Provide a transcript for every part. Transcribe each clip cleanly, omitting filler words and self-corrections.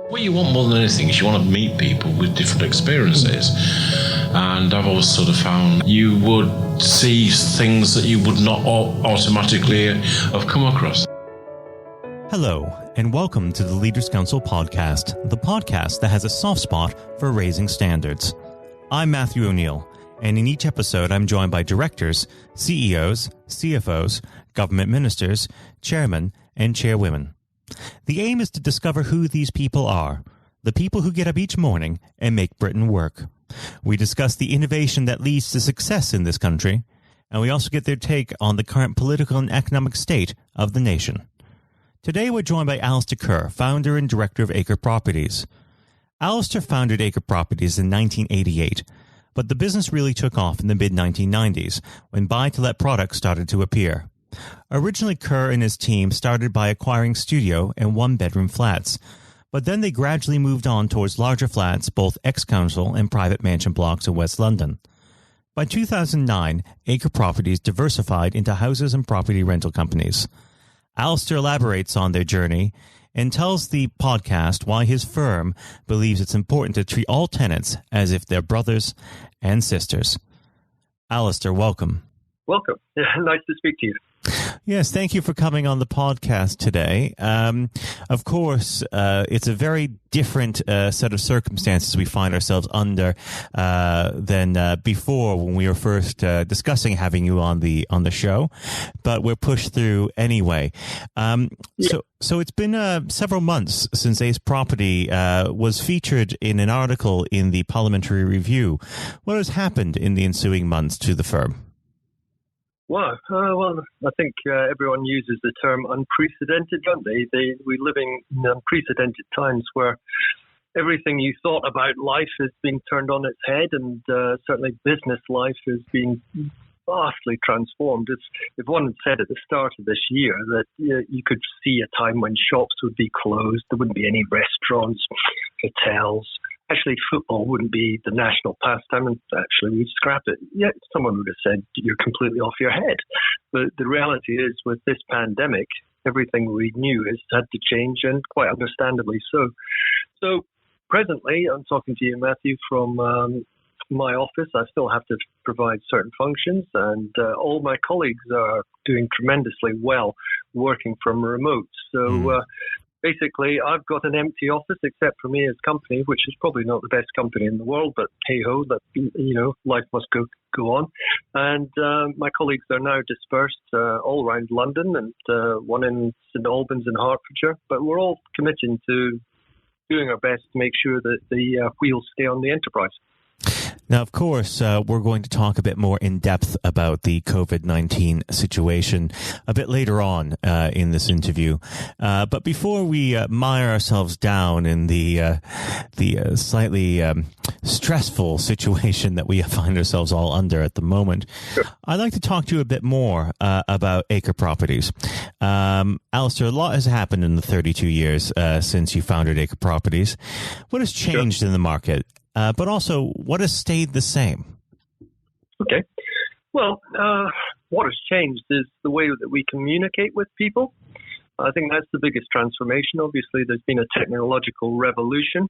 What you want more than anything is you want to meet people with different experiences. And I've always sort of found you would see things that you would not automatically have come across. Hello, and welcome to the Leaders Council podcast, the podcast that has a soft spot for raising standards. I'm Matthew O'Neill, and in each episode I'm joined by directors, CEOs, CFOs, government ministers, chairmen, and chairwomen. The aim is to discover who these people are, the people who get up each morning and make Britain work. We discuss the innovation that leads to success in this country, and we also get their take on the current political and economic state of the nation. Today we're joined by Alastair Kerr, founder and director of Acre Properties. Alastair founded Acre Properties in 1988, but the business really took off in the mid-1990s when buy-to-let products started to appear. Originally, Kerr and his team started by acquiring studio and one-bedroom flats, but then they gradually moved on towards larger flats, both ex-council and private mansion blocks in West London. By 2009, Acre Properties diversified into houses and property rental companies. Alastair elaborates on their journey and tells the podcast why his firm believes it's important to treat all tenants as if they're brothers and sisters. Alastair, welcome. Welcome. Nice to speak to you. Yes, thank you for coming on the podcast today. Of course, it's a very different set of circumstances we find ourselves under than before when we were first discussing having you on the show, but we're pushed through anyway. So it's been several months since Ace Property was featured in an article in the Parliamentary Review. What has happened in the ensuing months to the firm? Wow. Well, I think everyone uses the term unprecedented, don't they? We're living in unprecedented times where everything you thought about life has been turned on its head, and certainly business life has been vastly transformed. If one had said at the start of this year that you could see a time when shops would be closed, there wouldn't be any restaurants, hotels. Actually, football wouldn't be the national pastime, and actually we'd scrap it. Yeah, someone would have said you're completely off your head. But the reality is, with this pandemic, everything we knew has had to change, and quite understandably so. So presently, I'm talking to you, Matthew, from my office. I still have to provide certain functions, and all my colleagues are doing tremendously well working from remote. So basically, I've got an empty office except for me as company, which is probably not the best company in the world, but hey-ho, that, life must go on. And my colleagues are now dispersed all around London, and one in St Albans in Hertfordshire. But we're all committing to doing our best to make sure that the wheels stay on the enterprise. Now, of course, we're going to talk a bit more in depth about the COVID-19 situation a bit later on in this interview. But before we mire ourselves down in the slightly stressful situation that we find ourselves all under at the moment, I'd like to talk to you a bit more about Acre Properties. Alastair, a lot has happened in the 32 years since you founded Acre Properties. What has changed in the market? But also, what has stayed the same? Okay. Well, what has changed is the way that we communicate with people. I think that's the biggest transformation. Obviously, there's been a technological revolution.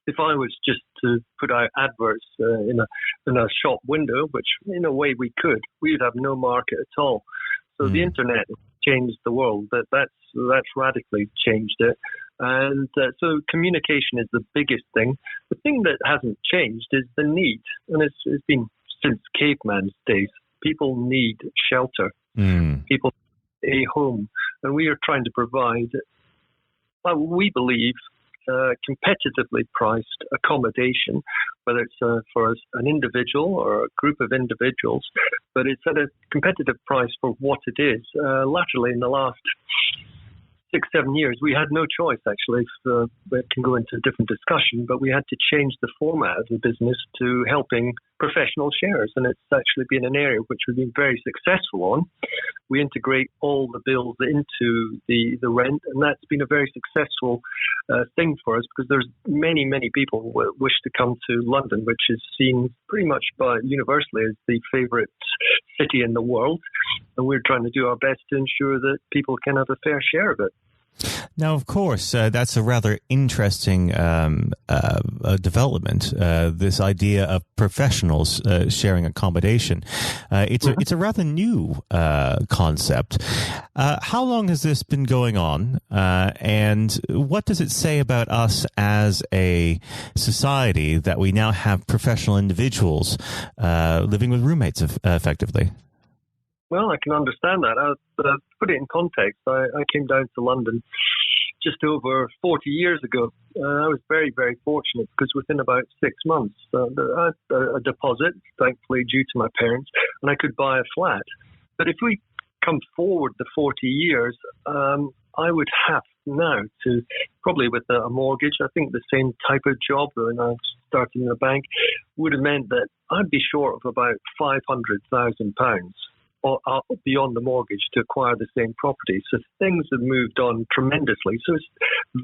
If I was just to put out adverts in a shop window, which in a way we could, we'd have no market at all. So the internet changed the world. That's radically changed it. And so communication is the biggest thing. The thing that hasn't changed is the need. And it's been since caveman's days. People need shelter. People need a home. And we are trying to provide, we believe, competitively priced accommodation, whether it's for an individual or a group of individuals, but it's at a competitive price for what it is. Laterally, in the last 6-7 years, we had no choice, actually. We can go into a different discussion, but we had to change the format of the business to helping professional sharers, and it's actually been an area which we've been very successful on. We integrate all the bills into the rent, and that's been a very successful thing for us because there's many, many people who wish to come to London, which is seen pretty much universally as the favourite city in the world, and we're trying to do our best to ensure that people can have a fair share of it. Now, of course, that's a rather interesting development. This idea of professionals sharing accommodation. It's a rather new concept. How long has this been going on, and what does it say about us as a society that we now have professional individuals living with roommates effectively? Well, I can understand that. To put it in context, I came down to London just over 40 years ago. I was very, very fortunate because within about 6 months, I had a deposit, thankfully due to my parents, and I could buy a flat. But if we come forward the 40 years, I would have now to, probably with a mortgage, I think the same type of job when I started in a bank, would have meant that I'd be short of about £500,000 or beyond the mortgage to acquire the same property. So things have moved on tremendously. So it's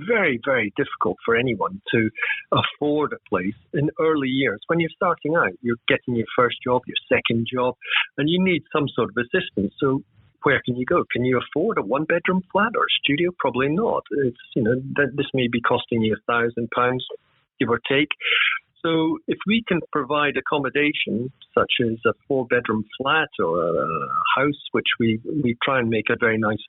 very, very difficult for anyone to afford a place in early years. When you're starting out, you're getting your first job, your second job, and you need some sort of assistance. So where can you go? Can you afford a one-bedroom flat or a studio? Probably not. It's, this may be costing you £1,000, give or take. So if we can provide accommodation such as a 4-bedroom flat or a house, which we try and make a very nice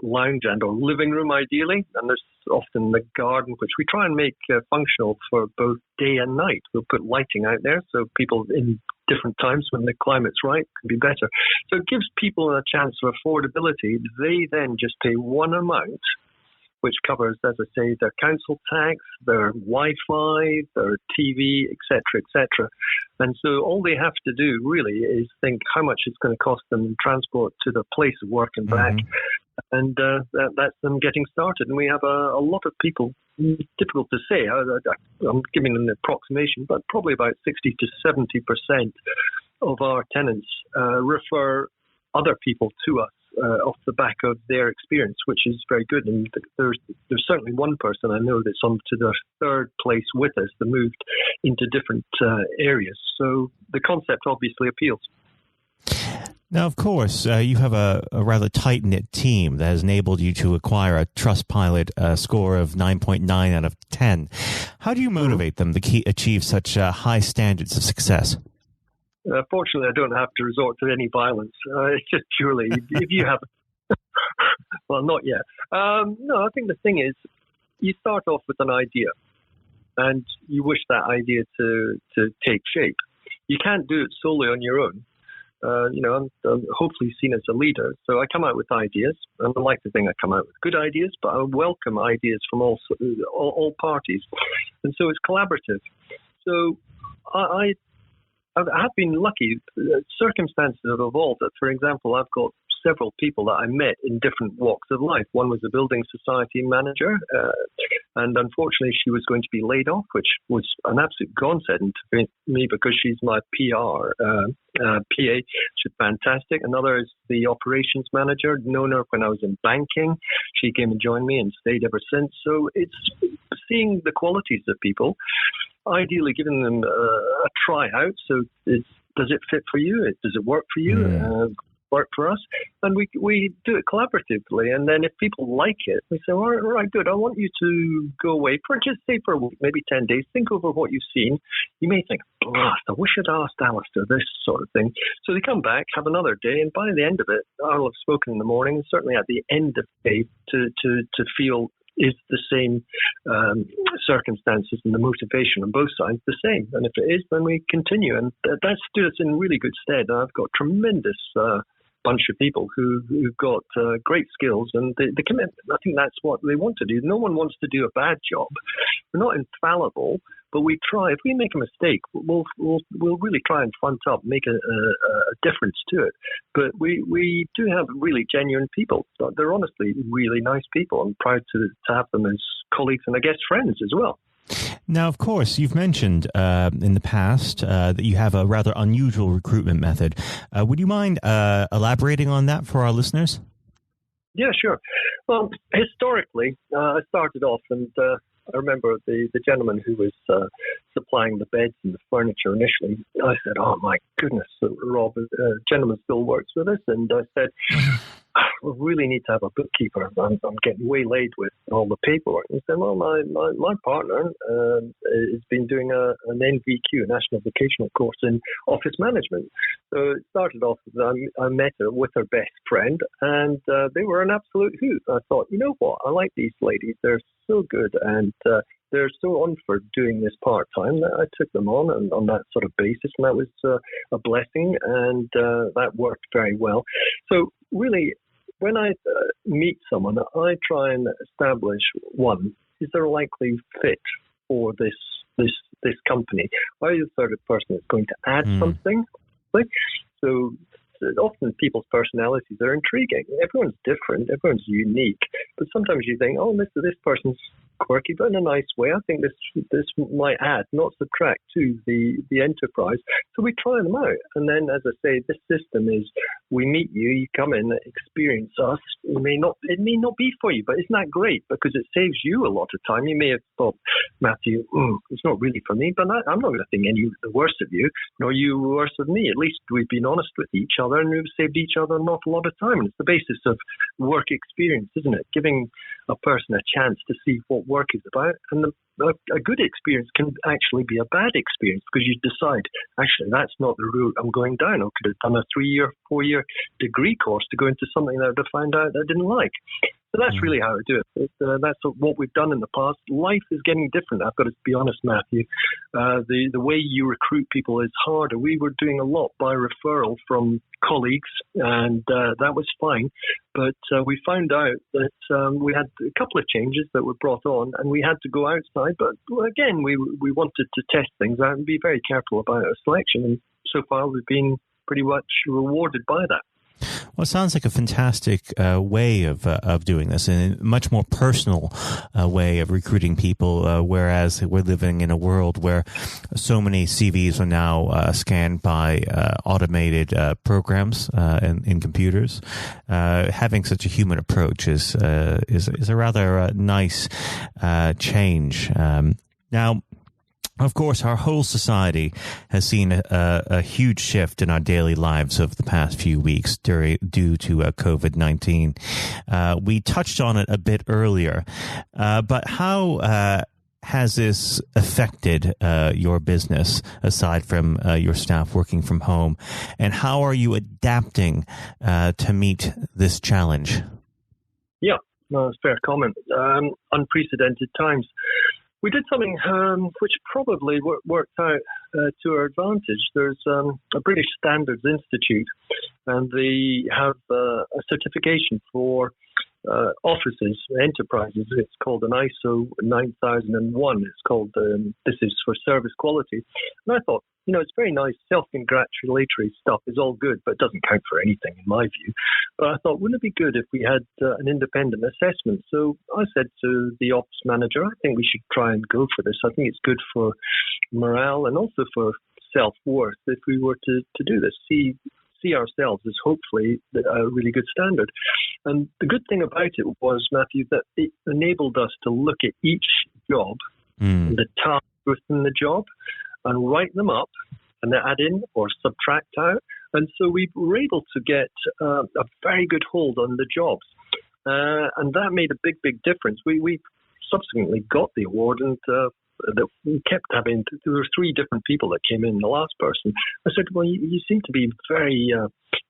lounge and or living room ideally, and there's often the garden, which we try and make functional for both day and night. We'll put lighting out there so people in different times when the climate's right can be better. So it gives people a chance of affordability. They then just pay one amount, which covers, as I say, their council tax, their Wi-Fi, their TV, etc., etc. And so all they have to do really is think how much it's going to cost them in transport to the place of work and back. And that's them getting started. And we have a lot of people, difficult to say, I'm giving an approximation, but probably about 60 to 70% of our tenants refer other people to us off the back of their experience, which is very good. And there's certainly one person I know that's on to their third place with us that moved into different areas. So the concept obviously appeals. Now, of course, you have a rather tight-knit team that has enabled you to acquire a Trustpilot score of 9.9 out of 10. How do you motivate them to achieve such high standards of success? Fortunately, I don't have to resort to any violence. It's just purely, if you have... Well, not yet. No, I think the thing is, you start off with an idea, and you wish that idea to take shape. You can't do it solely on your own. I'm hopefully seen as a leader. So I come out with ideas, and I like to think I come out with good ideas, but I welcome ideas from all parties. And so it's collaborative. So I have been lucky. Circumstances have evolved. For example, I've got several people that I met in different walks of life. One was a building society manager, and unfortunately she was going to be laid off, which was an absolute godsend to me because she's my PR PA. She's fantastic. Another is the operations manager. Known her when I was in banking. She came and joined me and stayed ever since. So it's seeing the qualities of people, ideally giving them a try out. So does it fit for you? Does it work for you? Work for us? And we do it collaboratively. And then if people like it, we say, all right, good. I want you to go away for just say for a week, maybe 10 days. Think over what you've seen. You may think, blast, I wish I'd asked Alastair this sort of thing. So they come back, have another day, and by the end of it, I'll have spoken in the morning, and certainly at the end of the day, to feel is the same circumstances and the motivation on both sides the same. And if it is, then we continue. And that stood us in really good stead. And I've got tremendous bunch of people who've got great skills and the commitment. I think that's what they want to do. No one wants to do a bad job. We're not infallible, but we try. If we make a mistake, we'll really try and front up, make a difference to it. But we do have really genuine people. They're honestly really nice people. I'm proud to have them as colleagues and I guess friends as well. Now, of course, you've mentioned in the past that you have a rather unusual recruitment method. Would you mind elaborating on that for our listeners? Yeah, sure. Well, historically, I started off and I remember the gentleman who was supplying the beds and the furniture initially, I said, "Oh my goodness, so Rob, a gentleman still works with us," and I said, "We really need to have a bookkeeper. I'm getting waylaid with all the paperwork." And he said, "Well, my partner has been doing an NVQ, National Vocational Course in Office Management." So it started off with I met her with her best friend, and they were an absolute hoot. I thought, you know what? I like these ladies. They're so good, and they're so on for doing this part-time that I took them on that sort of basis, and that was a blessing, and that worked very well. So really, when I meet someone, I try and establish, one, is there a likely fit for this company? Are you the sort of person that's going to add something? So often people's personalities are intriguing. Everyone's different, everyone's unique, but sometimes you think, oh, this person's quirky, but in a nice way. I think this might add, not subtract, to the enterprise. So we try them out, and then, as I say, this system is: we meet you, you come in, experience us. It may not be for you, but isn't that great? Because it saves you a lot of time. You may have thought, Matthew, it's not really for me, but I'm not going to think any the worse of you, nor you worse of me. At least we've been honest with each other, and we've saved each other an awful lot of time. And it's the basis of work experience, isn't it? Giving a person a chance to see what work is about, and a good experience can actually be a bad experience because you decide, actually, that's not the route I'm going down. I could have done a 3-year, 4-year degree course to go into something that I would have found out that I didn't like. So that's really how I do it. That's what we've done in the past. Life is getting different. I've got to be honest, Matthew. The way you recruit people is harder. We were doing a lot by referral from colleagues, and that was fine. But we found out that we had a couple of changes that were brought on, and we had to go outside. But again, we wanted to test things out and be very careful about our selection. And so far, we've been pretty much rewarded by that. Well, it sounds like a fantastic way of doing this, and a much more personal way of recruiting people, whereas we're living in a world where so many CVs are now scanned by automated programs in computers. Having such a human approach is a rather nice change. Now, of course, our whole society has seen a huge shift in our daily lives over the past few weeks due to COVID-19. We touched on it a bit earlier, but how has this affected your business, aside from your staff working from home? And how are you adapting to meet this challenge? Yeah, no, it's a fair comment. Unprecedented times. We did something which probably worked out to our advantage. There's a British Standards Institute, and they have a certification for offices, enterprises. It's called an ISO 9001. It's called, this is for service quality. And I thought, it's very nice. Self-congratulatory stuff is all good, but it doesn't count for anything in my view. But I thought, wouldn't it be good if we had an independent assessment? So I said to the ops manager, I think we should try and go for this. I think it's good for morale and also for self-worth if we were to do this. See ourselves as hopefully a really good standard. And the good thing about it was, Matthew, that it enabled us to look at each job, the tasks within the job, and write them up and add in or subtract out. And so we were able to get a very good hold on the jobs. And that made a big, big difference. We subsequently got the award, and that we kept having. There were 3 different people that came in. The last person, I said, well, you seem to be very,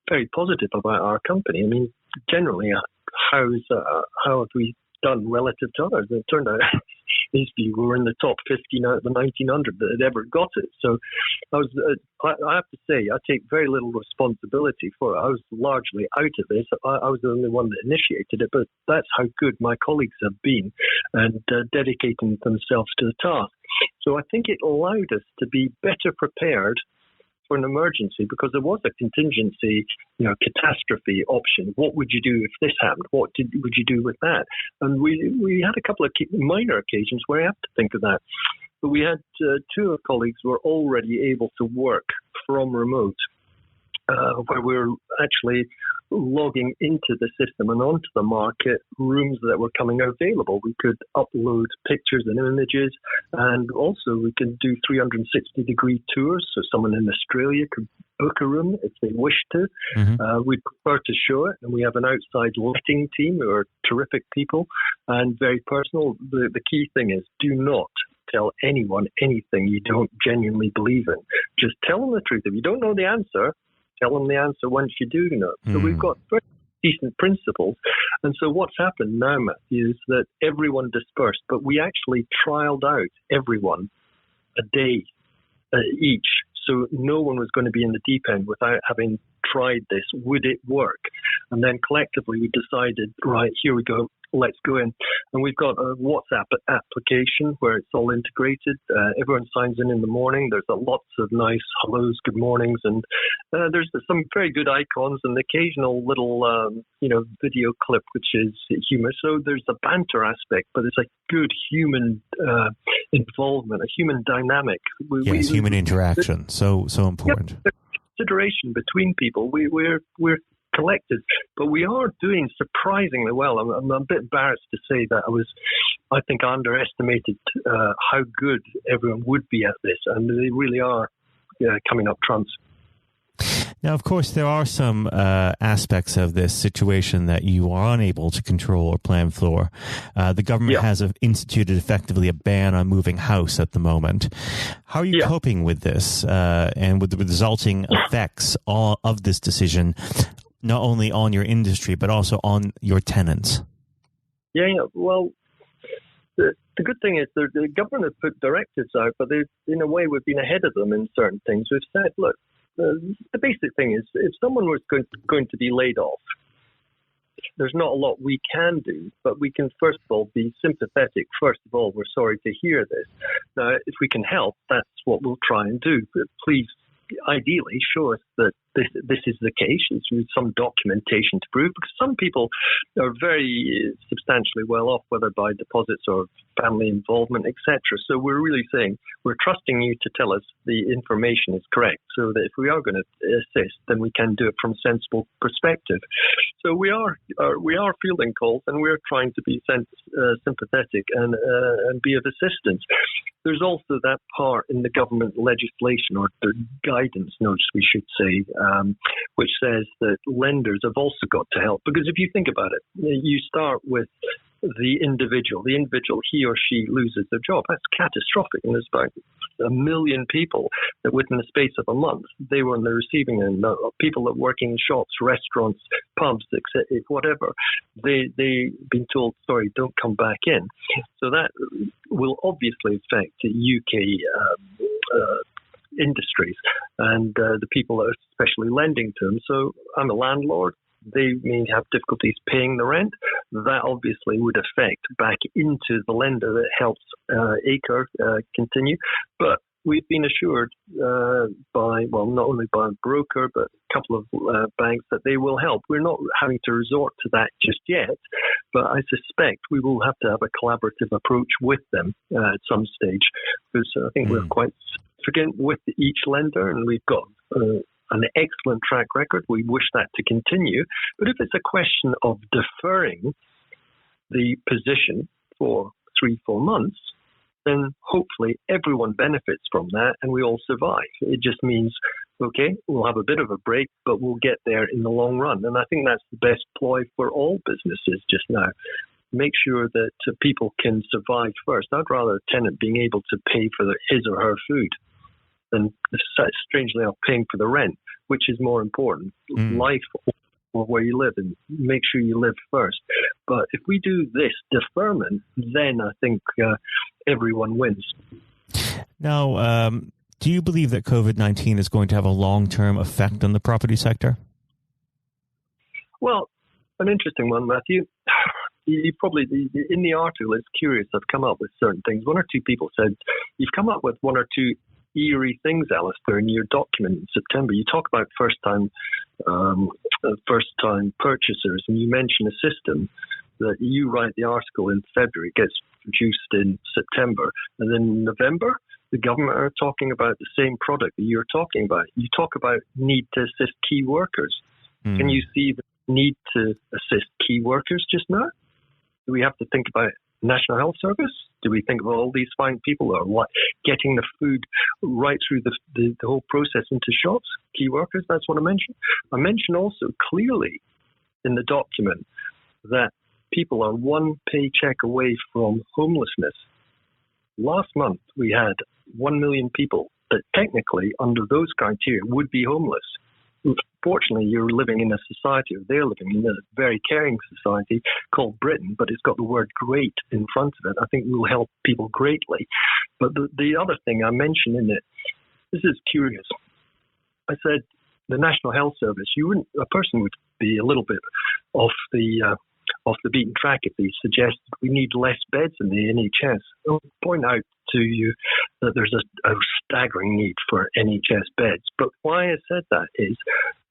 very positive about our company. I mean, generally, how have we done relative to others? And it turned out these people were in the top 15 out of the 1900 that had ever got it. So I have to say, I take very little responsibility for it. I was largely out of this. I was the only one that initiated it, but that's how good my colleagues have been and dedicating themselves to the task. So I think it allowed us to be better prepared for an emergency, because there was a contingency, catastrophe option. What would you do if this happened? What would you do with that? And we had a couple of minor occasions where I have to think of that. But we had 2 colleagues who were already able to work from remote. where we're actually logging into the system and onto the market rooms that were coming available. We could upload pictures and images, and also we can do 360-degree tours. So someone in Australia could book a room if they wish to. We prefer to show it, and we have an outside letting team who are terrific people and very personal. The key thing is do not tell anyone anything you don't genuinely believe in. Just tell them the truth. If you don't know the answer, tell them the answer once you do know. So we've got very decent principles. And so what's happened now, Matthew, is that everyone dispersed, but we actually trialed out everyone a day each. So no one was going to be in the deep end without having tried this. Would it work? And then collectively we decided, right, here we go. Let's go in. And we've got a WhatsApp application where it's all integrated. Everyone signs in the morning. There's lots of nice hellos, good mornings, and there's some very good icons and the occasional little, video clip, which is humor. So there's a banter aspect, but it's a good human involvement, a human dynamic. Human interaction. So important. Yep, consideration between people. We're collected, but we are doing surprisingly well. I'm a bit embarrassed to say that I think I underestimated how good everyone would be at this, and they really are coming up trumps. Now, of course, there are some aspects of this situation that you are unable to control or plan for. The government has instituted effectively a ban on moving house at the moment. How are you coping with this and with the resulting effects of this decision, not only on your industry, but also on your tenants? Well, the good thing is the government has put directives out, but in a way we've been ahead of them in certain things. We've said, look, the basic thing is if someone was going to be laid off, there's not a lot we can do, but we can first of all be sympathetic. First of all, we're sorry to hear this. Now, if we can help, that's what we'll try and do. But please, ideally, show us that this is the case. It's with some documentation to prove, because some people are very substantially well off, whether by deposits or family involvement, etc. So we're really saying we're trusting you to tell us the information is correct, so that if we are going to assist, then we can do it from a sensible perspective. So we are fielding calls, and we're trying to be sympathetic and be of assistance. There's also that part in the government legislation, or the guidance notes, we should say, which says that lenders have also got to help. Because if you think about it, you start with the individual, he or she loses their job. That's catastrophic. And there's about 1 million people that within the space of a month, they were on the receiving end. People that work in shops, restaurants, pubs, etc., whatever, they've been told, sorry, don't come back in. So that will obviously affect the UK industries and the people that are especially lending to them. So I'm a landlord. They may have difficulties paying the rent. That obviously would affect back into the lender that helps Acre continue. But we've been assured not only by a broker, but a couple of banks that they will help. We're not having to resort to that just yet, but I suspect we will have to have a collaborative approach with them at some stage, because I think we're quite significant with each lender, and we've got an excellent track record. We wish that to continue. But if it's a question of deferring the position for 3-4 months, then hopefully everyone benefits from that and we all survive. It just means, okay, we'll have a bit of a break, but we'll get there in the long run. And I think that's the best ploy for all businesses just now. Make sure that people can survive first. I'd rather a tenant being able to pay for his or her food than, strangely enough, paying for the rent, which is more important. Life or where you live, and make sure you live first. But if we do this deferment, then I think everyone wins. Now, do you believe that COVID-19 is going to have a long-term effect on the property sector? Well, an interesting one, Matthew. You probably, in the article, it's curious, I've come up with certain things. One or two people said, you've come up with one or two eerie things, Alastair, in your document in September. You talk about first-time purchasers, and you mention a system that you write the article in February, gets produced in September, and then in November, the government are talking about the same product that you're talking about. You talk about need to assist key workers. Can you see the need to assist key workers just now? Do we have to think about National Health Service? Do we think of all these fine people who are getting the food right through the whole process into shops? Key workers, that's what I mentioned. I mentioned also clearly in the document that people are one paycheck away from homelessness. Last month, we had 1 million people that technically, under those criteria, would be homeless. Fortunately, you're living in a society, or they're living in a very caring society called Britain, but it's got the word great in front of it. I think will help people greatly. But the other thing I mentioned in it, this is curious. I said the National Health Service, a person would be a little bit off the beaten track if they suggested we need less beds in the NHS. I'll point out to you that there's a staggering need for NHS beds. But why I said that is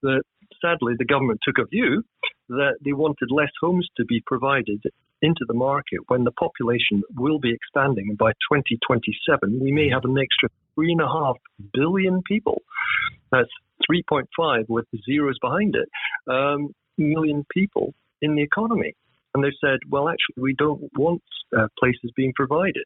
that sadly the government took a view that they wanted less homes to be provided into the market when the population will be expanding. And by 2027, we may have an extra 3.5 billion people. That's 3.5 with the zeros behind it, million people in the economy. And they said, well, actually, we don't want places being provided.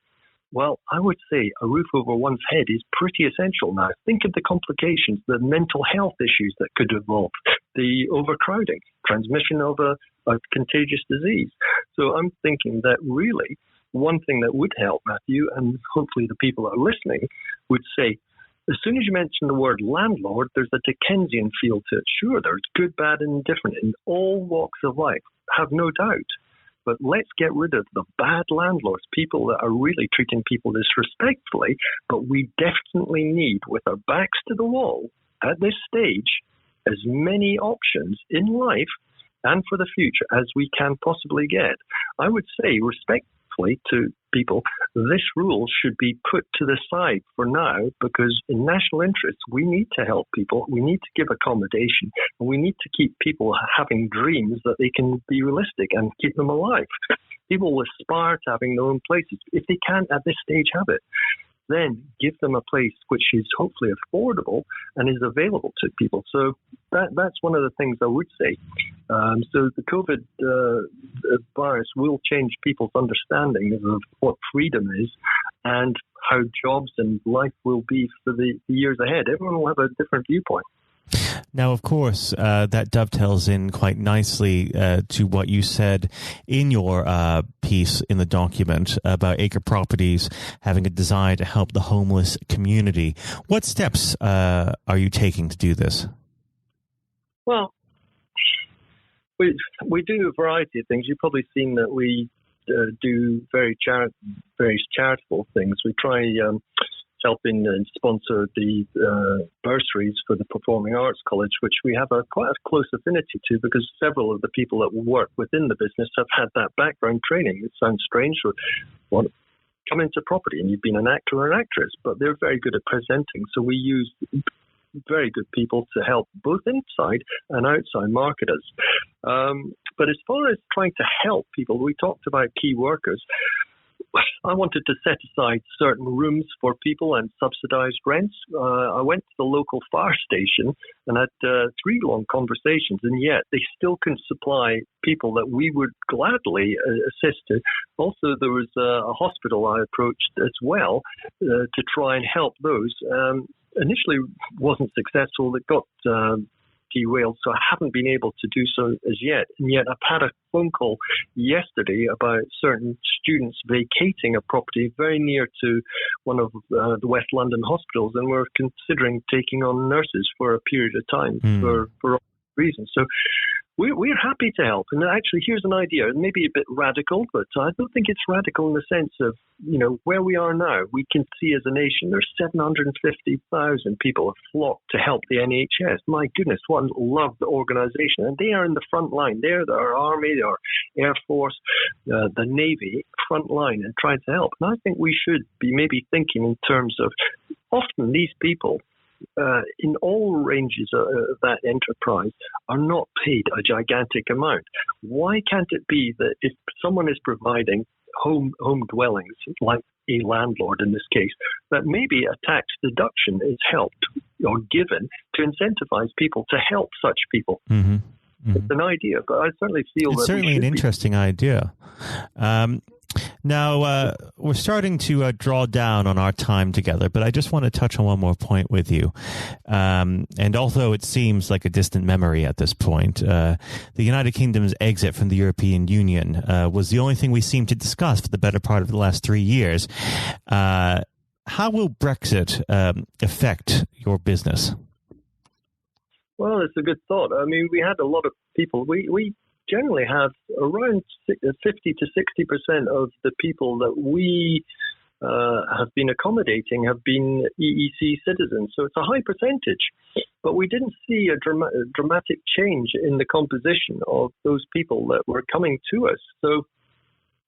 Well, I would say a roof over one's head is pretty essential now. Think of the complications, the mental health issues that could evolve, the overcrowding, transmission of a contagious disease. So I'm thinking that really one thing that would help, Matthew, and hopefully the people that are listening would say, as soon as you mention the word landlord, there's a Dickensian feel to it. Sure, there's good, bad, and indifferent in all walks of life, have no doubt. But let's get rid of the bad landlords, people that are really treating people disrespectfully. But we definitely need, with our backs to the wall at this stage, as many options in life and for the future as we can possibly get. I would say, respectfully to people, this rule should be put to the side for now, because in national interest, we need to help people, we need to give accommodation, and we need to keep people having dreams that they can be realistic and keep them alive. People will aspire to having their own places. If they can't at this stage have it, then give them a place which is hopefully affordable and is available to people. So that's one of the things I would say. So the COVID virus will change people's understanding of what freedom is and how jobs and life will be for the years ahead. Everyone will have a different viewpoint. Now, of course, that dovetails in quite nicely to what you said in your piece in the document about Acre Properties having a desire to help the homeless community. What steps are you taking to do this? Well, we do a variety of things. You've probably seen that we do various charitable things. We try helping and sponsor the bursaries for the Performing Arts College, which we have quite a close affinity to, because several of the people that work within the business have had that background training. It sounds strange, or come into property and you've been an actor or an actress, but they're very good at presenting. So we use very good people to help both inside and outside marketers. But as far as trying to help people, we talked about key workers. I wanted to set aside certain rooms for people and subsidized rents. I went to the local fire station and had 3 long conversations, and yet they still can supply people that we would gladly assist to. Also, there was a hospital I approached as well to try and help those. Initially wasn't successful. It got derailed, so I haven't been able to do so as yet. And yet I've had a phone call yesterday about certain students vacating a property very near to one of the West London hospitals, and we're considering taking on nurses for a period of time for reasons. So we're happy to help. And actually, here's an idea. It may be a bit radical, but I don't think it's radical in the sense of, where we are now. We can see as a nation there's 750,000 people have flocked to help the NHS. My goodness, what a loved organisation. And they are in the front line. They're our Army, our Air Force, the Navy, front line, and trying to help. And I think we should be maybe thinking in terms of, often these people, in all ranges of that enterprise, are not paid a gigantic amount. Why can't it be that if someone is providing home dwellings, like a landlord in this case, that maybe a tax deduction is helped or given to incentivize people to help such people. Mm-hmm. Mm-hmm. It's an idea, but I certainly feel it's that certainly an interesting idea. Now, we're starting to draw down on our time together, but I just want to touch on one more point with you. And although it seems like a distant memory at this point, the United Kingdom's exit from the European Union was the only thing we seemed to discuss for the better part of the last 3 years. How will Brexit affect your business? Well, it's a good thought. I mean, we had a lot of people. We generally have around 50 to 60% of the people that we have been accommodating have been EEC citizens. So it's a high percentage. But we didn't see a dramatic change in the composition of those people that were coming to us. So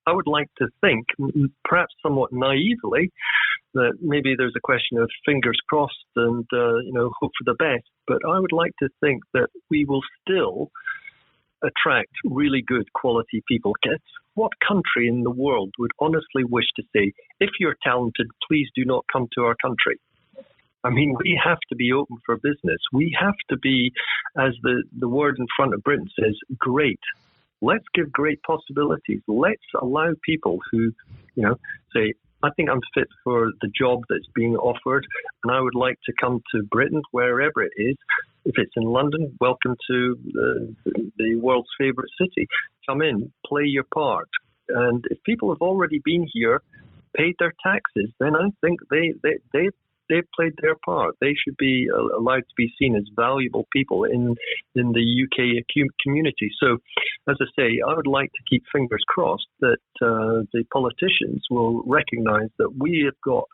I would like to think, perhaps somewhat naively, that maybe there's a question of fingers crossed and hope for the best. But I would like to think that we will still attract really good quality people. What country in the world would honestly wish to say, if you're talented, please do not come to our country? I mean, we have to be open for business. We have to be, as the word in front of Britain says, great. Let's give great possibilities. Let's allow people who, say, I think I'm fit for the job that's being offered, and I would like to come to Britain, wherever it is. If it's in London, welcome to the world's favourite city. Come in, play your part. And if people have already been here, paid their taxes, then I think they've played their part. They should be allowed to be seen as valuable people in the UK community. So, as I say, I would like to keep fingers crossed that the politicians will recognise that we have got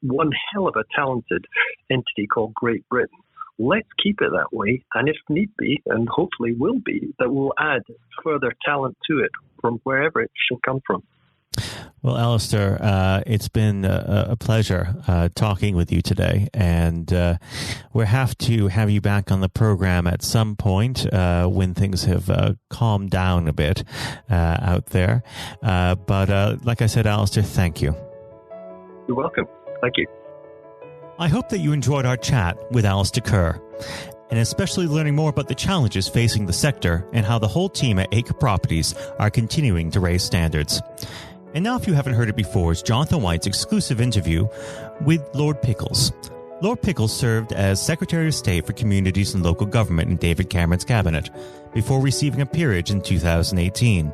one hell of a talented entity called Great Britain. Let's keep it that way, and if need be, and hopefully will be, that we'll add further talent to it from wherever it shall come from. Well, Alastair, it's been a pleasure talking with you today, and we'll have to have you back on the program at some point when things have calmed down a bit out there. But like I said, Alastair, thank you. You're welcome. Thank you. I hope that you enjoyed our chat with Alastair Kerr, and especially learning more about the challenges facing the sector and how the whole team at Acre Properties are continuing to raise standards. And now, if you haven't heard it before, is Jonathan White's exclusive interview with Lord Pickles. Lord Pickles served as Secretary of State for Communities and Local Government in David Cameron's cabinet before receiving a peerage in 2018.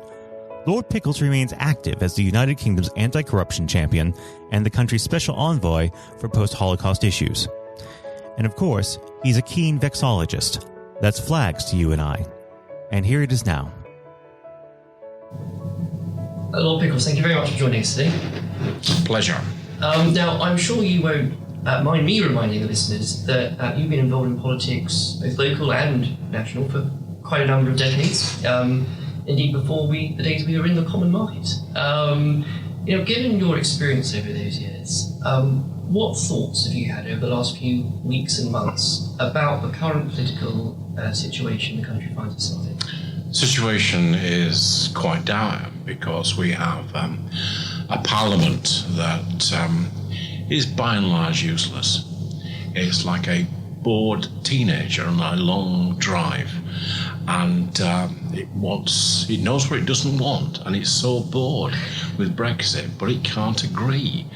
Lord Pickles remains active as the United Kingdom's anti-corruption champion and the country's special envoy for post-Holocaust issues. And of course, he's a keen vexologist. That's flags to you and I. And here it is now. Lord Pickles, thank you very much for joining us today. Pleasure. Now, I'm sure you won't mind me reminding the listeners that you've been involved in politics, both local and national, for quite a number of decades. Indeed, before the days we were in the common market. Given your experience over those years, what thoughts have you had over the last few weeks and months about the current political situation the country finds itself in? Situation is quite dire because we have a parliament that is by and large useless. It's like a bored teenager on a long drive, and it knows what it doesn't want, and it's so bored with Brexit, but it can't agree.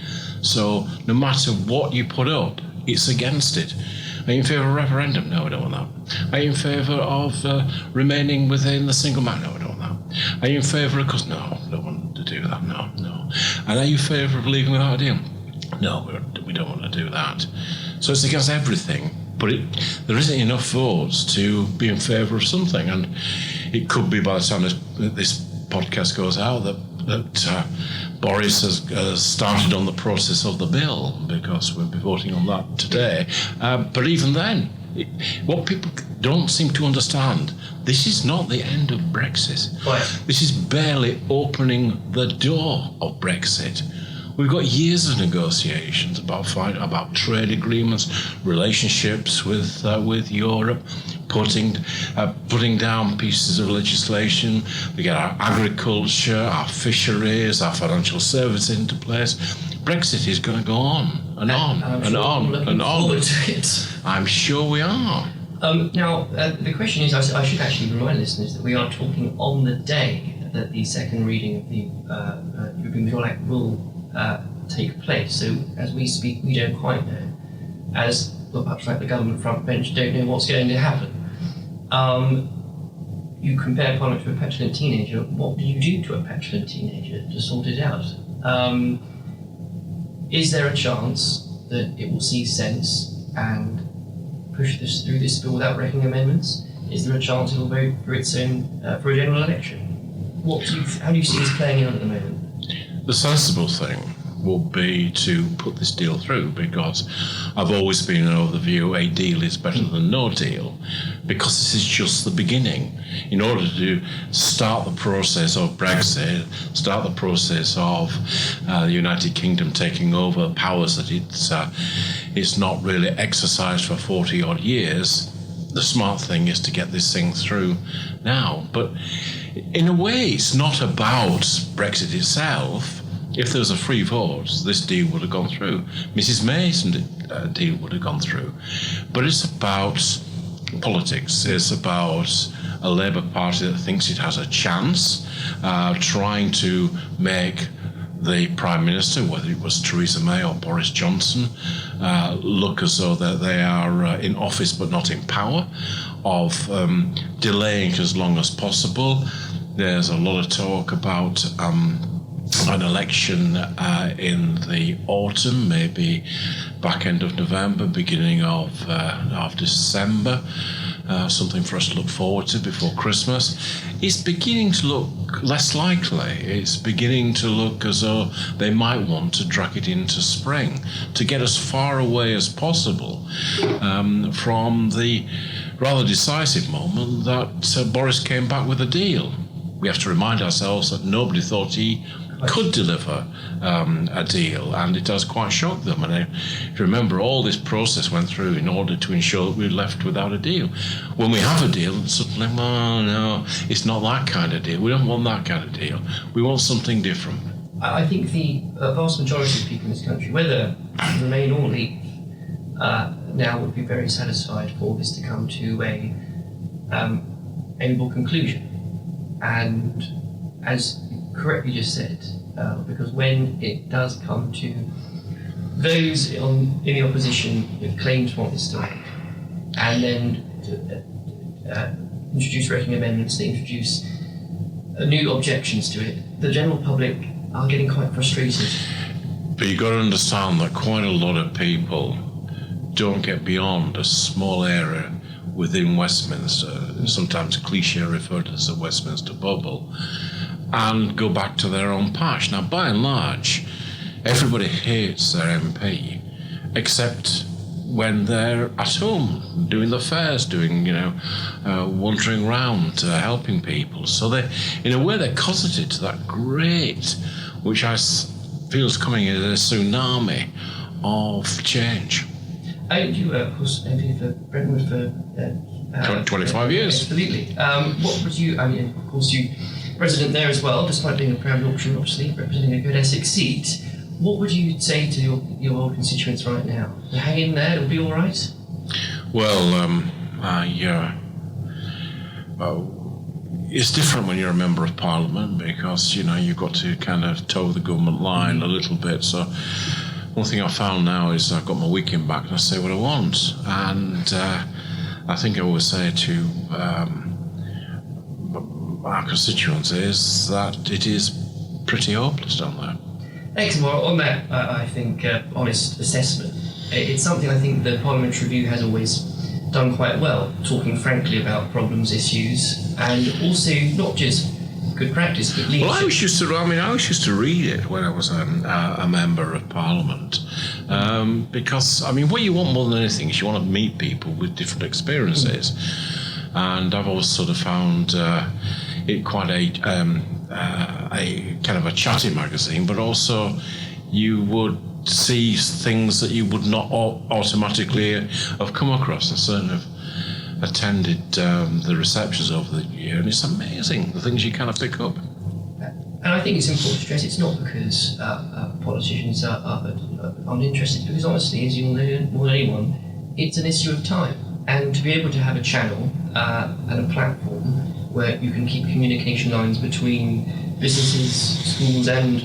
So no matter what you put up, it's against it. Are you in favour of a referendum? No, I don't want that. Are you in favour of remaining within the single market? No, I don't want that. Are you in favour of... No, I don't want to do that. No. And are you in favour of leaving without a deal? No, we don't want to do that. So it's against everything, but there isn't enough votes to be in favour of something. And it could be by the time this podcast goes out that Boris has started on the process of the bill, because we'll be voting on that today. But even then, what people don't seem to understand, this is not the end of Brexit. Right. This is barely opening the door of Brexit. We've got years of negotiations about trade agreements, relationships with Europe. putting down pieces of legislation. We get our agriculture, our fisheries, our financial service into place. Brexit is going to go on and on and on and on. Forward to it. I'm sure we are. Now, the question is, I should actually remind listeners that we are talking on the day that the second reading of the European Withdrawal Act will take place. So, as we speak, we don't quite know. As well, perhaps like the government front bench don't know what's going to happen. You compare Parliament to a petulant teenager. What do you do to a petulant teenager to sort it out? Is there a chance that it will see sense and push this through this bill without wrecking amendments? Is there a chance it will vote for its own for a general election? How do you see this playing out at the moment? The sensible thing will be to put this deal through, because I've always been of the view a deal is better than no deal, because this is just the beginning. In order to start the process of Brexit, start the process of the United Kingdom taking over powers that it's not really exercised for 40 odd years, the smart thing is to get this thing through now. But in a way, it's not about Brexit itself. If there was a free vote, this deal would have gone through. Mrs May's deal would have gone through. But it's about politics. It's about a Labour Party that thinks it has a chance, trying to make the Prime Minister, whether it was Theresa May or Boris Johnson, look as though that they are in office but not in power, of delaying as long as possible. There's a lot of talk about an election in the autumn, maybe back end of November, beginning of December, something for us to look forward to before Christmas. It's beginning to look less likely. It's beginning to look as though they might want to drag it into spring to get as far away as possible from the rather decisive moment that Boris came back with a deal. We have to remind ourselves that nobody thought he could deliver a deal, and it has quite shocked them. And if you remember, all this process went through in order to ensure that we're left without a deal. When we have a deal, suddenly, well, no, it's not that kind of deal. We don't want that kind of deal. We want something different. I think the vast majority of people in this country, whether Remain or Leave, now would be very satisfied for this to come to a amiable conclusion. And as you correctly just said, because when it does come to those in the opposition that claim to want this to end, and then introduce wrecking amendments that introduce new objections to it, the general public are getting quite frustrated. But you've got to understand that quite a lot of people don't get beyond a small area within Westminster, sometimes cliche referred to as the Westminster bubble, and go back to their own patch. Now, by and large, everybody hates their MP, except when they're at home, doing the fairs, wandering around, helping people. So they, in a way, they're cosseted to that great, which I feel is coming as a tsunami of change. You were, of course, MP for Brentwood for 25 years. Absolutely. What would you? I mean, of course, you resident there as well, despite being a proud Yorkshirean, obviously representing a good Essex seat. What would you say to your old constituents right now? Hang in there; it'll be all right. Well, it's different when you're a member of Parliament, because you've got to kind of toe the government line a little bit. So one thing I found now is I've got my weekend back and I say what I want, and I think I always say to our constituents is that it is pretty hopeless down there. Excellent. Well, on that, I think, honest assessment, it's something I think the Parliamentary Review has always done quite well, talking frankly about problems, issues, and also not just good practice, but leadership. Well, I was used to read it when I was a member of Parliament, because, what you want more than anything is you want to meet people with different experiences, and I've always sort of found it quite a kind of a chatty magazine, but also you would see things that you would not automatically have come across, and sort of attended the receptions over the year, and it's amazing the things you kind of pick up. And I think it's important to stress it's not because politicians aren't interested, because honestly, as you'll know more than anyone, it's an issue of time. And to be able to have a channel and a platform where you can keep communication lines between businesses, schools and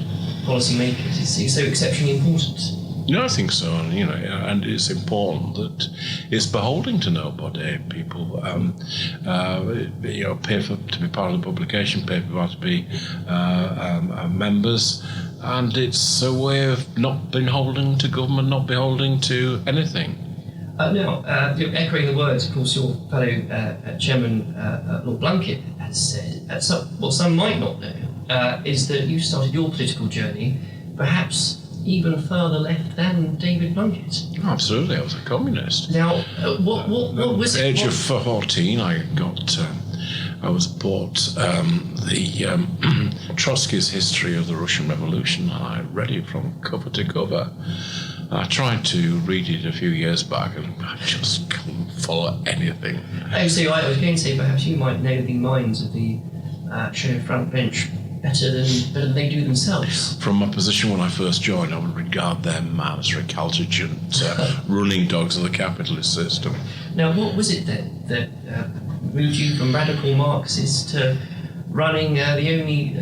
policymakers is so exceptionally important. I think so, and and it's important that it's beholden to nobody. People, pay to be part of the publication, pay to be members, and it's a way of not beholden to government, not beholden to anything. Now, echoing the words, of course, your fellow Chairman Lord Blunkett has said, what some might not know is that you started your political journey perhaps even further left than David Blunkett. Absolutely, I was a communist. Now, what was it? At the age of 14, I was bought the Trotsky's History of the Russian Revolution, and I read it from cover to cover. I tried to read it a few years back, and I just couldn't follow anything. Oh, so I was going to say perhaps you might know the minds of the show front bench better than they do themselves. From my position when I first joined, I would regard them as recalcitrant running dogs of the capitalist system. Now, what was it that moved you from radical Marxists to running the only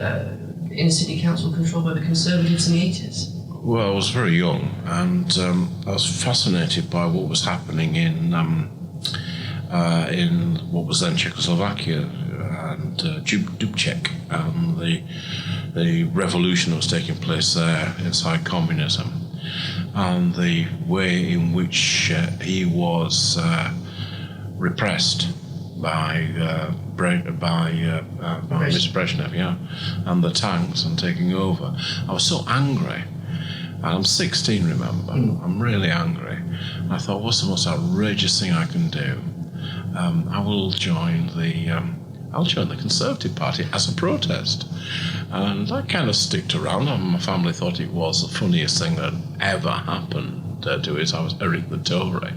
inner city council controlled by the Conservatives in the 80s? Well, I was very young, and I was fascinated by what was happening in what was then Czechoslovakia and Dubček, and the revolution that was taking place there inside communism, and the way in which he was repressed by Mr. Brezhnev, and the tanks and taking over. I was so angry. And I'm 16, remember. I'm really angry. And I thought, what's the most outrageous thing I can do? I will join the Conservative Party as a protest. And I kind of sticked around, and my family thought it was the funniest thing that ever happened to it. I was Eric the Tory.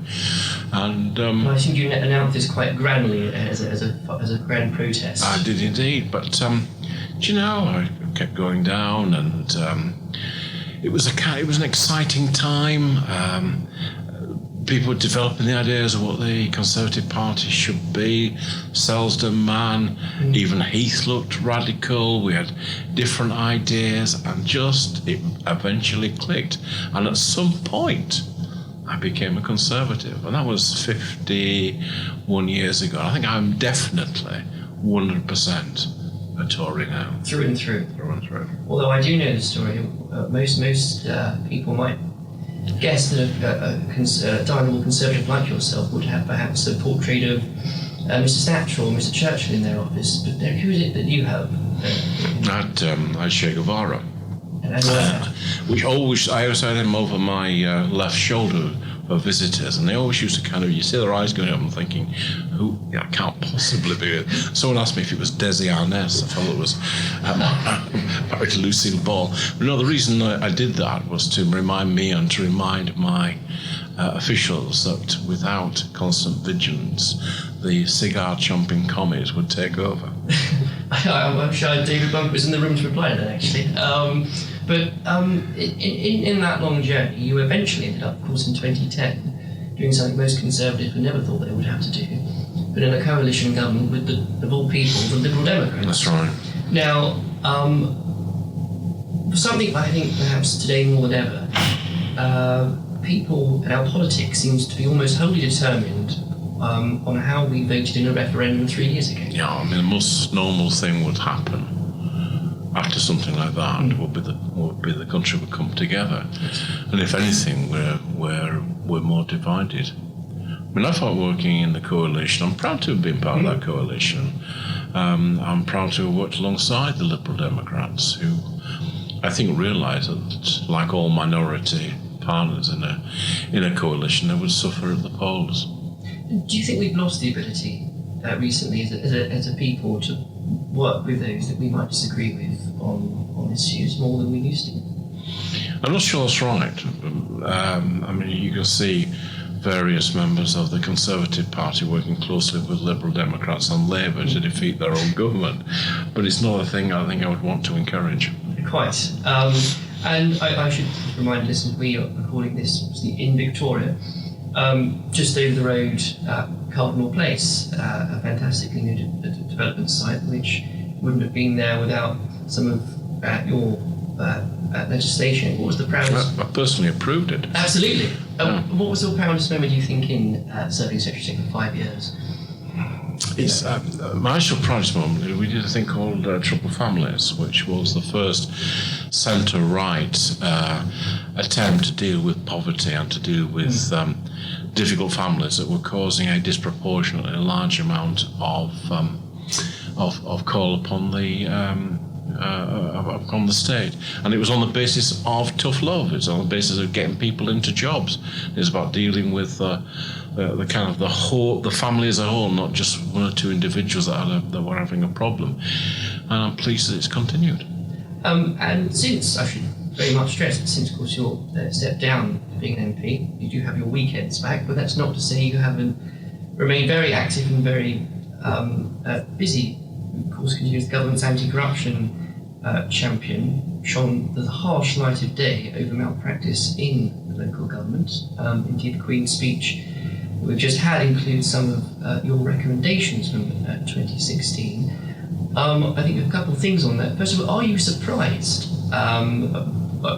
And I think you announced this quite grandly as a grand protest. I did indeed, but I kept going down, and it was an exciting time. People were developing the ideas of what the Conservative Party should be. Selsdon man, even Heath looked radical. We had different ideas, and it eventually clicked. And at some point, I became a Conservative, and that was 51 years ago. I think I'm definitely 100% a Tory now. Through and through. Through and through. Although I do know the story, most people might guess that a dialogue Conservative like yourself would have perhaps a portrait of Mr. Thatcher or Mr. Churchill in their office, but who is it that you have? I'd Che Guevara. Which I always had him over my left shoulder for visitors, and they always used to you see their eyes going up and thinking, who, can't possibly be it. Someone asked me if it was Desi Arnaz. I thought it was married to Lucille Ball. But no, the reason I did that was to remind me and to remind my officials that without constant vigilance, the cigar-chomping commies would take over. I'm sure David Blunkett was in the room to reply to that, actually. But in that long journey, you eventually ended up, of course, in 2010, doing something most Conservatives would never thought they would have to do, but in a coalition government with, of all people, the Liberal Democrats. That's right. Now, something I think perhaps today more than ever, people and our politics seems to be almost wholly determined on how we voted in a referendum 3 years ago. Yeah, the most normal thing would happen after something like that would be the country would come together, and if anything, we're more divided. I thought working in the coalition, I'm proud to have been part of that coalition. I'm proud to have worked alongside the Liberal Democrats, who I think realise that, like all minority partners in a coalition, they would suffer at the polls. Do you think we've lost the ability recently as a people to work with those that we might disagree with on issues more than we used to? I'm not sure that's right. You can see various members of the Conservative Party working closely with Liberal Democrats and Labour to defeat their own government. But it's not a thing I think I would want to encourage. Quite. And I should remind listeners, we are recording this in Victoria, just over the road at Cardinal Place, a fantastically new development site, which wouldn't have been there without some of your legislation. What was the proudest? I personally approved it. Absolutely. What was the proudest moment, do you think, in serving Secretary for 5 years? It's my actual proudest moment. We did a thing called Troubled Families, which was the first centre-right attempt to deal with poverty and to deal with difficult families that were causing a disproportionately large amount of call upon the state, and it was on the basis of tough love. It's on the basis of getting people into jobs. It's about dealing with the kind of the family as a whole, not just one or two individuals that were having a problem. And I'm pleased that it's continued. And since, I should very much stress that since, of course, you're stepped down to being an MP, you do have your weekends back, but that's not to say you haven't remained very active and very busy. Of course, continues the government's anti-corruption champion, shone the harsh light of day over malpractice in the local government. Indeed, the Queen's speech we've just had includes some of your recommendations from 2016. I think a couple of things on that. First of all, are you surprised, I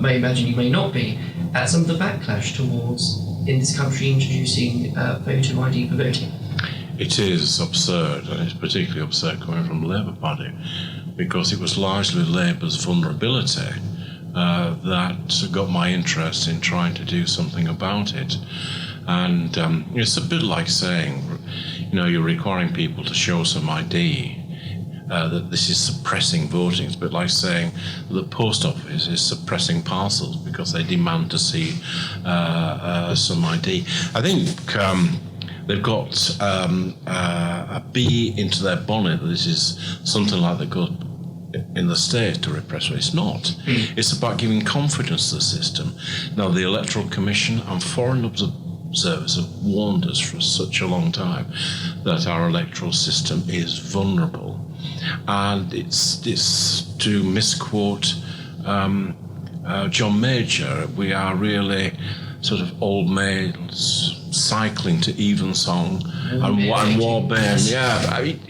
may imagine you may not be, at some of the backlash towards, in this country, introducing voter ID for voting? It is absurd, and it's particularly absurd coming from the Labour Party, because it was largely Labour's vulnerability that got my interest in trying to do something about it. And it's a bit like saying, you're requiring people to show some ID, that this is suppressing voting. It's a bit like saying the post office is suppressing parcels because they demand to see some ID. I think they've got a bee into their bonnet that this is something like that goes in the state to repress. It's not. It's about giving confidence to the system. Now, the Electoral Commission and foreign observers have warned us for such a long time that our electoral system is vulnerable. And it's to misquote John Major, we are really sort of old maids cycling to evensong and Warburn. Yeah, I mean,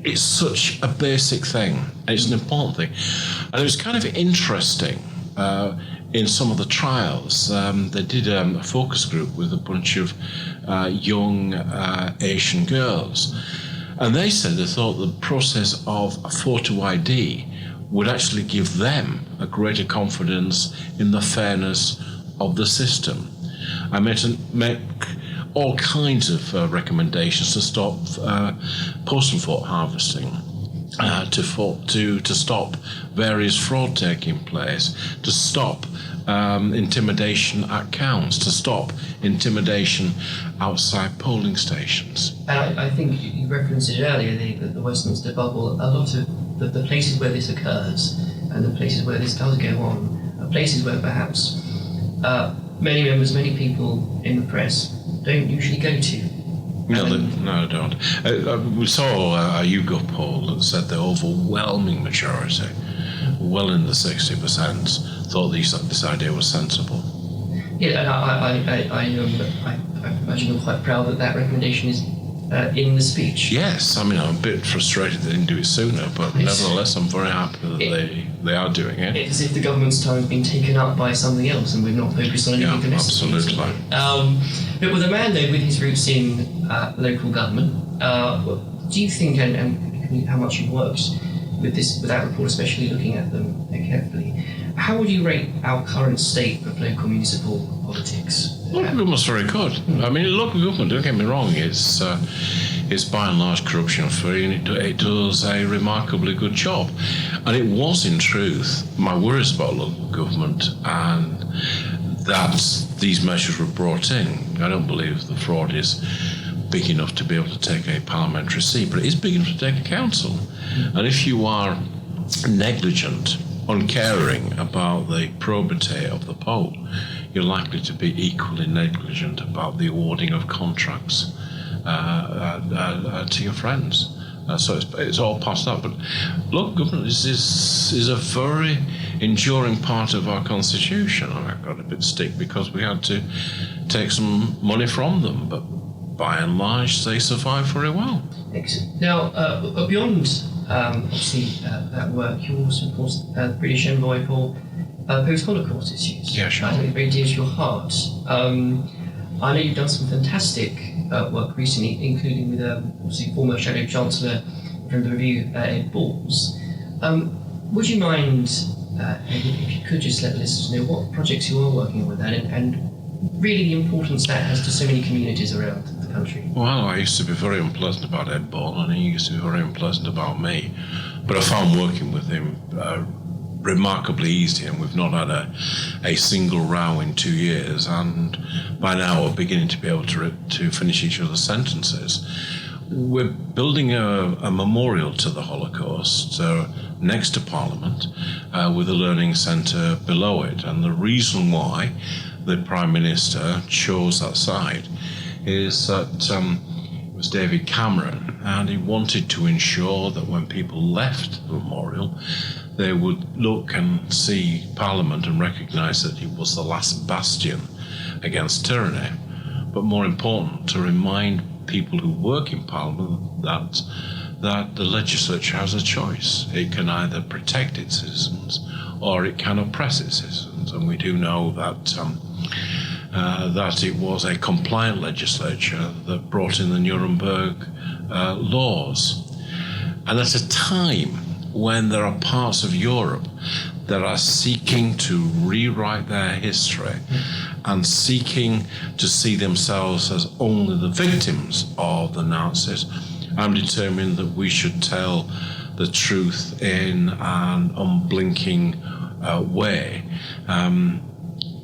it's such a basic thing. It's an important thing. And it was kind of interesting in some of the trials. They did a focus group with a bunch of young Asian girls. And they said they thought the process of a photo ID would actually give them a greater confidence in the fairness of the system. I make all kinds of recommendations to stop postal vote harvesting, to stop various fraud taking place, to stop intimidation at counts, to stop intimidation outside polling stations. And I think you referenced it earlier, the Westminster bubble. A lot of the places where this occurs and the places where this does go on are places where perhaps many members, many people in the press don't usually go to. No, they don't. We saw a YouGov poll that said the overwhelming majority, well in the 60%, thought this idea was sensible. Yeah, and I imagine you're quite proud that recommendation is in the speech. Yes, I mean, I'm a bit frustrated they didn't do it sooner, but nevertheless, I'm very happy that they are doing it. It's as if the government's time has been taken up by something else and we've not focused on anything domestic. Absolutely. But with a man, though, with his roots in local government, do you think, and how much you've worked with that report, especially looking at them carefully, how would you rate our current state of local municipal politics? Local government's very good. I mean, local government, don't get me wrong, it's by and large corruption free, and it does a remarkably good job. And it was, in truth, my worries about local government and that these measures were brought in. I don't believe the fraud is big enough to be able to take a parliamentary seat, but it is big enough to take a council. And if you are negligent, uncaring about the probity of the poll, you're likely to be equally negligent about the awarding of contracts to your friends. So it's all past that. But look, government is a very enduring part of our constitution. I got a bit stick because we had to take some money from them, but by and large, they survive very well. Excellent. Now, beyond obviously that work, you're also, of course, the British envoy for post-Holocaust issues. Yeah, sure. I think very dear to your heart. I know you've done some fantastic work recently, including with obviously former Shadow Chancellor from the Review, Ed Balls. Would you mind, if you could just let the listeners know what projects you are working on with that and really the importance that has to so many communities around the country? Well, I used to be very unpleasant about Ed Ball, and he used to be very unpleasant about me. But I found working with him remarkably easy, and we've not had a single row in 2 years, and by now we're beginning to be able to finish each other's sentences. We're building a memorial to the Holocaust next to Parliament with a learning centre below it, and the reason why the Prime Minister chose that site is that it was David Cameron, and he wanted to ensure that when people left the memorial, they would look and see Parliament and recognise that it was the last bastion against tyranny. But more important, to remind people who work in Parliament that the legislature has a choice. It can either protect its citizens or it can oppress its citizens. And we do know that that it was a compliant legislature that brought in the Nuremberg laws. And at a time when there are parts of Europe that are seeking to rewrite their history and seeking to see themselves as only the victims of the Nazis, I'm determined that we should tell the truth in an unblinking way.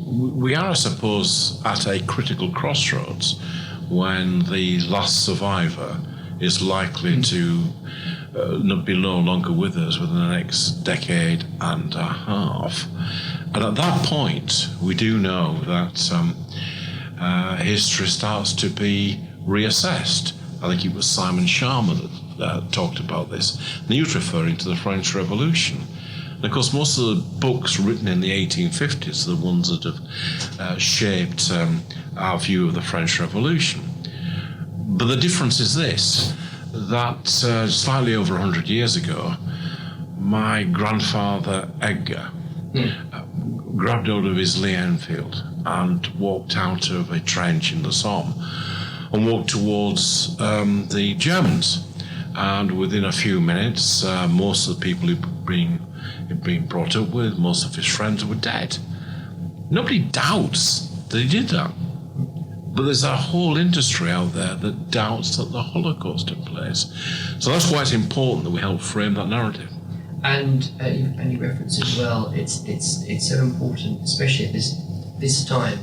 We are, I suppose, at a critical crossroads when the last survivor is likely to be no longer with us within the next decade and a half. And at that point, we do know that history starts to be reassessed. I think it was Simon Sharma that talked about this. And he was referring to the French Revolution. And of course, most of the books written in the 1850s are the ones that have shaped our view of the French Revolution. But the difference is this, that slightly over 100 years ago, my grandfather Edgar grabbed hold of his Lee Enfield and walked out of a trench in the Somme and walked towards the Germans. And within a few minutes, most of the people he'd been brought up with, most of his friends were dead. Nobody doubts that he did that. But there's a whole industry out there that doubts that the Holocaust took place. So that's why it's important that we help frame that narrative. And you referenced as well, it's so important, especially at this time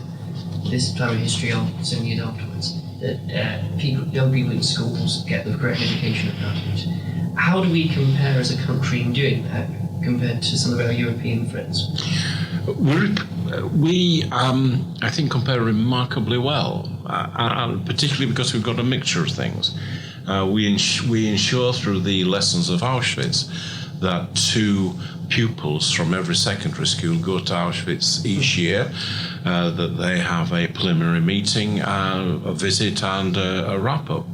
of history, so many years afterwards, that young people in schools get the correct education about it. How do we compare as a country in doing that compared to some of our European friends? We I think, compare remarkably well, and particularly because we've got a mixture of things. We ensure through the lessons of Auschwitz that 2 pupils from every secondary school go to Auschwitz each year, that they have a preliminary meeting, a visit and a wrap-up.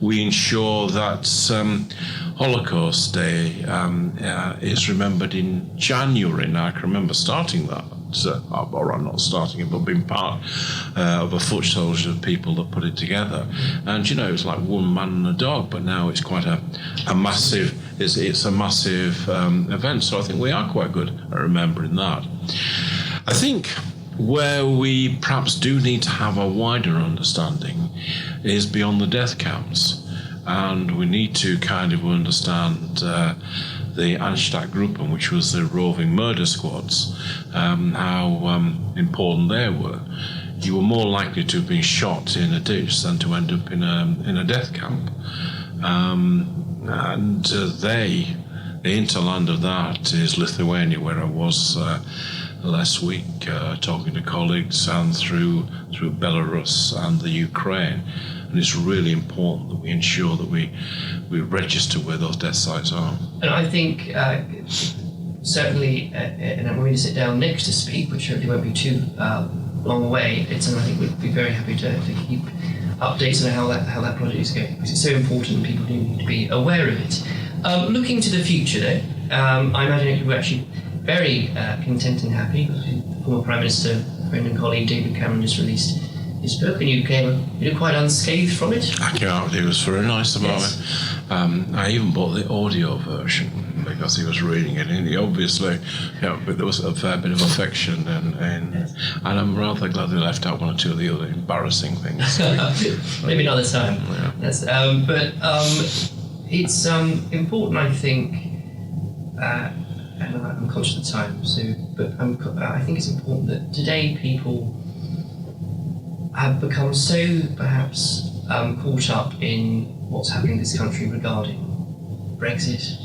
We ensure that Holocaust Day is remembered in January. Now, I can remember starting that, or I'm not starting it, but being part of a foot soldier of people that put it together. And, it was like one man and a dog, but now it's quite a massive, it's a massive event. So I think we are quite good at remembering that. I think where we perhaps do need to have a wider understanding is beyond the death camps. And we need to kind of understand the Einsatzgruppen, which was the roving murder squads, how important they were. You were more likely to have been shot in a ditch than to end up in a death camp. The hinterland of that is Lithuania, where I was last week, talking to colleagues and through Belarus and the Ukraine. And it's really important that we ensure that we register where those death sites are. And I think certainly, and I'm going to sit down next to speak, which hopefully won't be too long away. It's something I think we'd be very happy to keep updates on how that project is going, because it's so important and people do need to be aware of it. Looking to the future, though, I imagine we're actually very content and happy. The former Prime Minister, friend and colleague David Cameron just released his book, and you came quite unscathed from it. I came out, he was very nice about Yes. it. I even bought the audio version because he was reading it, and he obviously, but there was a fair bit of affection, and I'm rather glad they left out one or two of the other embarrassing things. Maybe not this time. Yeah. That's, but it's important, I think, and I'm conscious of the time. But I think it's important that today people have become so perhaps caught up in what's happening in this country regarding Brexit.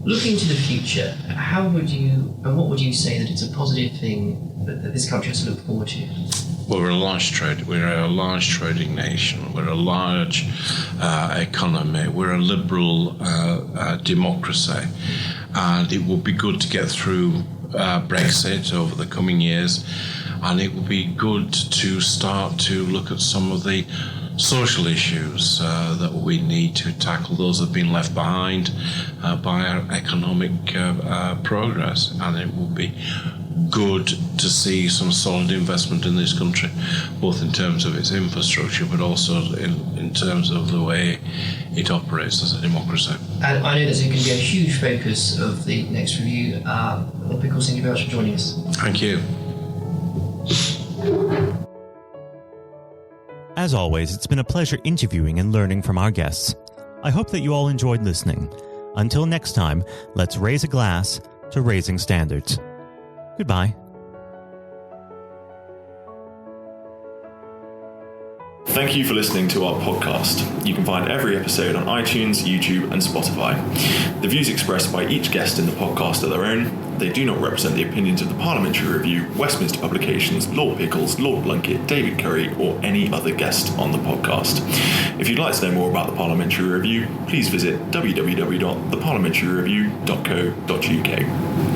Looking to the future, what would you say that it's a positive thing that this country has to look forward to? Well, we're a large trading nation. We're a large economy. We're a liberal democracy, and it would be good to get through Brexit over the coming years, and it would be good to start to look at some of the social issues that we need to tackle. Those have been left behind by our economic progress, and it will be good to see some solid investment in this country, both in terms of its infrastructure, but also in terms of the way it operates as a democracy. And I know that's going to be a huge focus of the next review. Pickles, thank you very much for joining us. Thank you. As always, it's been a pleasure interviewing and learning from our guests. I hope that you all enjoyed listening. Until next time, let's raise a glass to raising standards. Goodbye. Thank you for listening to our podcast. You can find every episode on iTunes, YouTube, and Spotify. The views expressed by each guest in the podcast are their own. They do not represent the opinions of the Parliamentary Review, Westminster Publications, Lord Pickles, Lord Blunkett, David Curry, or any other guest on the podcast. If you'd like to know more about the Parliamentary Review, please visit www.theparliamentaryreview.co.uk.